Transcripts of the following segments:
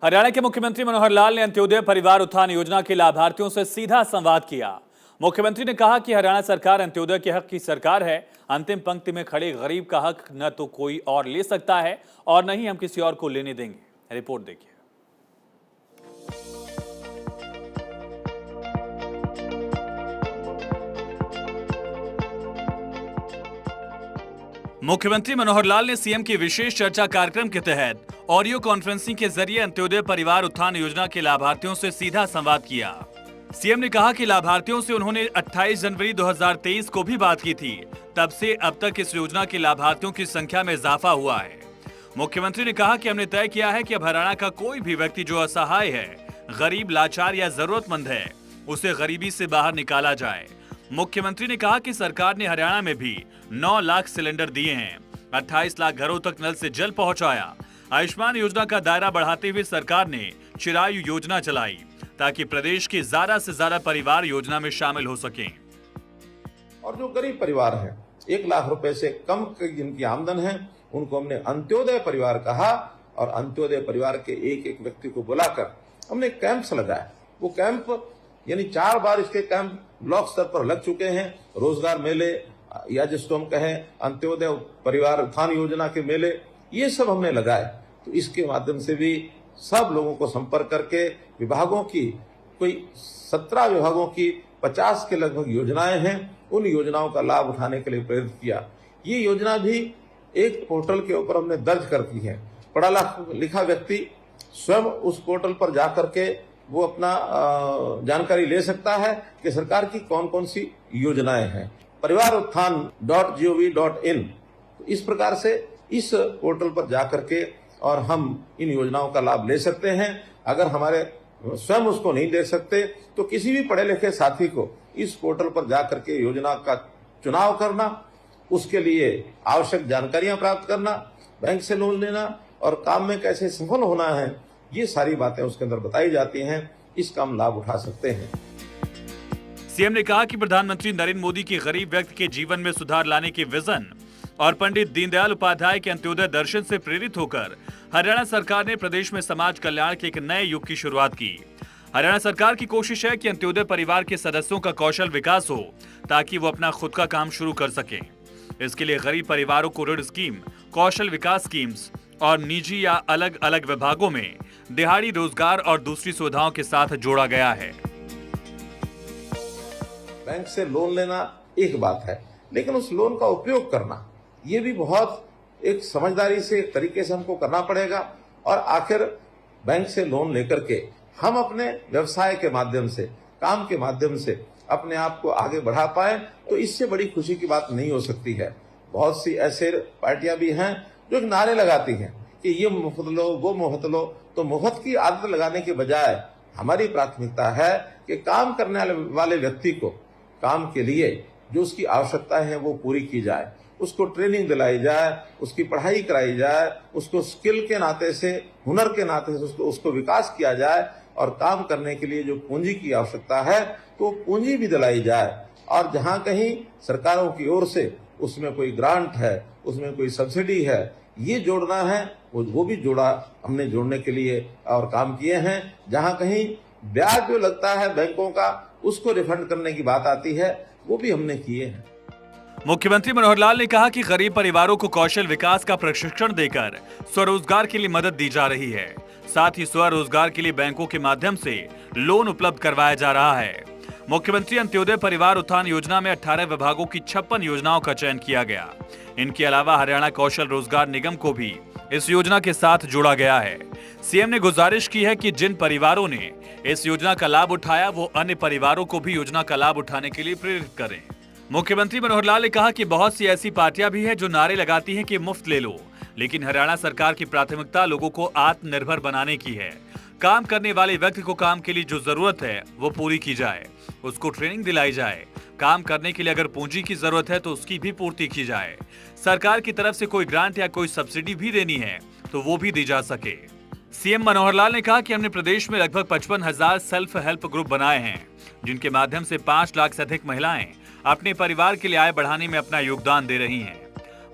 हरियाणा के मुख्यमंत्री मनोहर लाल ने अंत्योदय परिवार उत्थान योजना के लाभार्थियों से सीधा संवाद किया। मुख्यमंत्री ने कहा कि हरियाणा सरकार अंत्योदय के हक की सरकार है। अंतिम पंक्ति में खड़े गरीब का हक न तो कोई और ले सकता है और न ही हम किसी और को लेने देंगे। रिपोर्ट देखिए। मुख्यमंत्री मनोहर लाल ने सीएम की विशेष चर्चा कार्यक्रम के तहत ऑडियो कॉन्फ्रेंसिंग के जरिए अंत्योदय परिवार उत्थान योजना के लाभार्थियों से सीधा संवाद किया। सीएम ने कहा कि लाभार्थियों से उन्होंने 28 जनवरी 2023 को भी बात की थी। तब से अब तक इस योजना के लाभार्थियों की संख्या में इजाफा हुआ है। मुख्यमंत्री ने कहा कि हमने तय किया है कि अब हरियाणा का कोई भी व्यक्ति जो असहाय है, गरीब, लाचार या जरूरतमंद है, उसे गरीबी से बाहर निकाला जाए। मुख्यमंत्री ने कहा कि सरकार ने हरियाणा में भी 9 लाख सिलेंडर दिए हैं, 28 लाख घरों तक नल से जल पहुंचाया। आयुष्मान योजना का दायरा बढ़ाते हुए सरकार ने चिरायु योजना चलाई ताकि प्रदेश के ज्यादा से ज्यादा परिवार योजना में शामिल हो सकें। और जो गरीब परिवार है, 1 लाख रुपए से कम जिनकी आमदन है, उनको हमने अंत्योदय परिवार कहा और अंत्योदय परिवार के एक एक व्यक्ति को बुलाकर हमने कैंप्स लगाए। वो कैंप यानी 4 बार इसके कैंप ब्लॉक स्तर पर लग चुके हैं। रोजगार मेले या जिसको हम कहें अंत्योदय परिवार उत्थान योजना के मेले, ये सब हमने लगाए। तो इसके माध्यम से भी सब लोगों को संपर्क करके विभागों की कोई 17 विभागों की 50 के लगभग योजनाएं हैं, उन योजनाओं का लाभ उठाने के लिए प्रेरित किया। ये योजना भी एक पोर्टल के ऊपर हमने दर्ज कर दी है। पढ़ा लिखा व्यक्ति स्वयं उस पोर्टल पर जाकर के वो अपना जानकारी ले सकता है कि सरकार की कौन कौन सी योजनाएं हैं। परिवार उत्थान.gov.in, तो इस प्रकार से इस पोर्टल पर जाकर के और हम इन योजनाओं का लाभ ले सकते हैं। अगर हमारे स्वयं उसको नहीं ले सकते तो किसी भी पढ़े लिखे साथी को इस पोर्टल पर जाकर के योजना का चुनाव करना, उसके लिए आवश्यक जानकारियां प्राप्त करना, बैंक से लोन लेना और काम में कैसे सफल होना है, ये सारी बातें उसके अंदर बताई जाती हैं। इसका हम लाभ उठा सकते हैं। सीएम ने कहा कि प्रधानमंत्री नरेंद्र मोदी की गरीब व्यक्ति के जीवन में सुधार लाने के विजन और पंडित दीनदयाल उपाध्याय के अंत्योदय दर्शन से प्रेरित होकर हरियाणा सरकार ने प्रदेश में समाज कल्याण के एक नए युग की शुरुआत की। हरियाणा सरकार की कोशिश है कि अंत्योदय परिवार के सदस्यों का कौशल विकास हो ताकि वो अपना खुद का काम शुरू कर सकें। इसके लिए गरीब परिवारों को ऋण स्कीम, कौशल विकास स्कीम्स और निजी या अलग अलग विभागों में दिहाड़ी रोजगार और दूसरी सुविधाओं के साथ जोड़ा गया है। बैंक से लोन लेना एक बात है, लेकिन उस लोन का उपयोग करना ये भी बहुत एक समझदारी से, एक तरीके से हमको करना पड़ेगा। और आखिर बैंक से लोन लेकर के हम अपने व्यवसाय के माध्यम से, काम के माध्यम से अपने आप को आगे बढ़ा पाए, तो इससे बड़ी खुशी की बात नहीं हो सकती है। बहुत सी ऐसे पार्टियां भी हैं जो नारे लगाती हैं कि ये मुफ्त लो, वो मुफ्त लो। तो मुफ्त की आदत लगाने के बजाय हमारी प्राथमिकता है कि काम करने वाले व्यक्ति को काम के लिए जो उसकी आवश्यकताएं हैं वो पूरी की जाए, उसको ट्रेनिंग दिलाई जाए, उसकी पढ़ाई कराई जाए, उसको स्किल के नाते से, हुनर के नाते से उसको विकास किया जाए और काम करने के लिए जो पूंजी की आवश्यकता है तो पूंजी भी दिलाई जाए। और जहां कहीं सरकारों की ओर से उसमें कोई ग्रांट है, उसमें कोई सब्सिडी है, ये जोड़ना है, वो भी हमने जोड़ने के लिए और काम किए हैं। जहां कहीं ब्याज जो लगता है बैंकों का, उसको रिफंड करने की बात आती है, वो भी हमने किए हैं। मुख्यमंत्री मनोहर लाल ने कहा कि गरीब परिवारों को कौशल विकास का प्रशिक्षण देकर स्वरोजगार के लिए मदद दी जा रही है। साथ ही स्वरोजगार के लिए बैंकों के माध्यम से लोन उपलब्ध करवाया जा रहा है। मुख्यमंत्री अंत्योदय परिवार उत्थान योजना में 18 विभागों की 56 योजनाओं का चयन किया गया। इनके अलावा हरियाणा कौशल रोजगार निगम को भी इस योजना के साथ जोड़ा गया है। सीएम ने गुजारिश की है कि जिन परिवारों ने इस योजना का लाभ उठाया वो अन्य परिवारों को भी योजना का लाभ उठाने के लिए प्रेरित करें। मुख्यमंत्री मनोहर लाल ने कहा कि बहुत सी ऐसी पार्टियां भी हैं जो नारे लगाती हैं कि मुफ्त ले लो, लेकिन हरियाणा सरकार की प्राथमिकता लोगों को आत्मनिर्भर बनाने की है। काम करने वाले व्यक्ति को काम के लिए जो जरूरत है वो पूरी की जाए, उसको ट्रेनिंग दिलाई जाए। काम करने के लिए अगर पूंजी की जरूरत है तो उसकी भी पूर्ति की जाए। सरकार की तरफ से कोई ग्रांट या कोई सब्सिडी भी देनी है तो वो भी दी जा सके। सीएम मनोहर लाल ने कहा कि हमने प्रदेश में लगभग 55,000 सेल्फ हेल्प ग्रुप बनाए हैं, जिनके माध्यम से 5 लाख से अधिक महिलाएं अपने परिवार के लिए आय बढ़ाने में अपना योगदान दे रही हैं।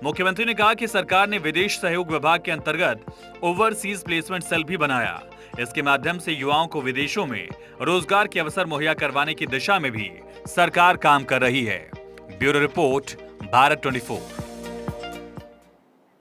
मुख्यमंत्री ने कहा कि सरकार ने विदेश सहयोग विभाग के अंतर्गत ओवरसीज प्लेसमेंट सेल भी बनाया। इसके माध्यम से युवाओं को विदेशों में रोजगार के अवसर मुहैया करवाने की दिशा में भी सरकार काम कर रही है। Bureau report, Bharat 24।